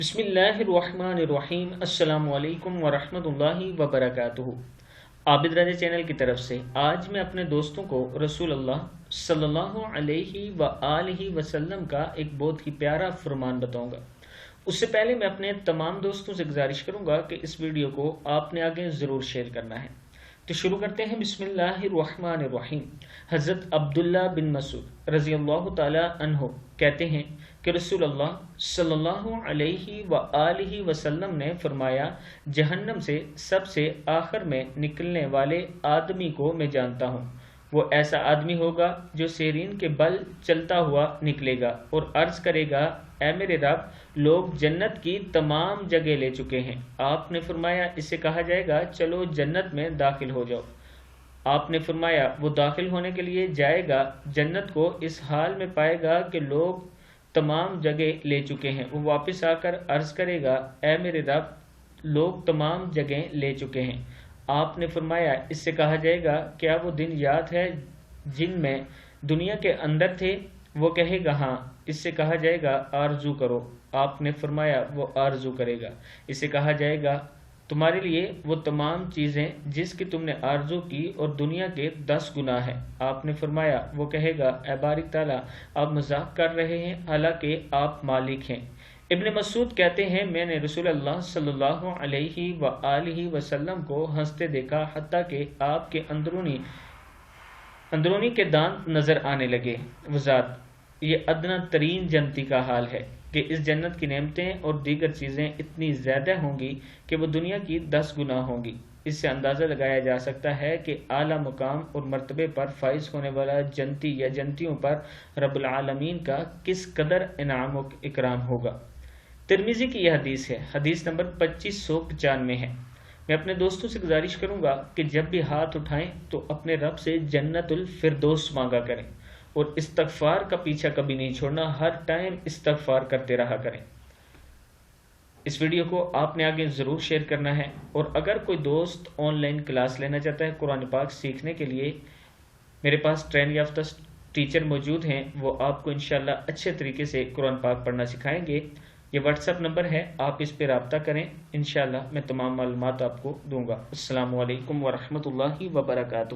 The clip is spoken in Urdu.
بسم اللہ الرحمن الرحیم۔ السلام علیکم ورحمۃ اللہ وبرکاتہ۔ عابد رضا چینل کی طرف سے آج میں اپنے دوستوں کو رسول اللہ صلی اللہ علیہ وآلہ وسلم کا ایک بہت ہی پیارا فرمان بتاؤں گا۔ اس سے پہلے میں اپنے تمام دوستوں سے گزارش کروں گا کہ اس ویڈیو کو آپ نے آگے ضرور شیئر کرنا ہے۔ تو شروع کرتے ہیں۔ بسم اللہ الرحمن الرحیم۔ حضرت عبداللہ بن مسعود رضی اللہ تعالی عنہ کہتے ہیں کہ رسول اللہ صلی اللہ علیہ وآلہ وسلم نے فرمایا، جہنم سے سب سے آخر میں نکلنے والے آدمی کو میں جانتا ہوں۔ وہ ایسا آدمی ہوگا جو سیرین کے بل چلتا ہوا نکلے گا اور عرض کرے گا، اے میرے رب، لوگ جنت کی تمام جگہ لے چکے ہیں۔ آپ نے فرمایا، اس سے کہا جائے گا، چلو جنت میں داخل ہو جاؤ۔ آپ نے فرمایا، وہ داخل ہونے کے لیے جائے گا، جنت کو اس حال میں پائے گا کہ لوگ تمام جگہ لے چکے ہیں۔ وہ واپس آ کر عرض کرے گا، اے میرے رب، لوگ تمام جگہ لے چکے ہیں۔ آپ نے فرمایا، اس سے کہا جائے گا، کیا وہ دن یاد ہے جن میں دنیا کے اندر تھے؟ وہ کہے گا، ہاں۔ اس سے کہا جائے گا، آرزو کرو۔ آپ نے فرمایا، وہ آرزو کرے گا۔ اس سے کہا جائے گا، تمہارے لیے وہ تمام چیزیں جس کی تم نے آرزو کی اور دنیا کے 10 گنا ہیں۔ آپ نے فرمایا، وہ کہے گا، اے بارک تعالیٰ، آپ مذاق کر رہے ہیں، حالانکہ آپ مالک ہیں۔ ابن مسعود کہتے ہیں، میں نے رسول اللہ صلی اللہ علیہ وآلہ وسلم کو ہنستے دیکھا، حتیٰ کہ آپ کے اندرونی کے دانت نظر آنے لگے۔ وضاحت: یہ ادنیٰ ترین جنتی کا حال ہے کہ اس جنت کی نعمتیں اور دیگر چیزیں اتنی زیادہ ہوں گی کہ وہ دنیا کی 10 گنا ہوں گی۔ اس سے اندازہ لگایا جا سکتا ہے کہ اعلیٰ مقام اور مرتبے پر فائز ہونے والا جنتی یا جنتیوں پر رب العالمین کا کس قدر انعام و اکرام ہوگا۔ ترمذی کی یہ حدیث ہے، حدیث نمبر 2595 ہے۔ میں اپنے دوستوں سے گزارش کروں گا کہ جب بھی ہاتھ اٹھائیں تو اپنے رب سے جنت الفردوس مانگا کریں اور استغفار کا پیچھا کبھی نہیں چھوڑنا، ہر ٹائم استغفار کرتے رہا کریں۔ اس ویڈیو کو آپ نے آگے ضرور شیئر کرنا ہے، اور اگر کوئی دوست آن لائن کلاس لینا چاہتا ہے قرآن پاک سیکھنے کے لیے، میرے پاس ٹرین یافتہ ٹیچر موجود ہیں، وہ آپ کو انشاءاللہ اچھے طریقے سے قرآن پاک پڑھنا سکھائیں گے۔ یہ واٹس ایپ نمبر ہے، آپ اس پہ رابطہ کریں، انشاءاللہ میں تمام معلومات آپ کو دوں گا۔ السلام علیکم ورحمۃ اللہ وبرکاتہ۔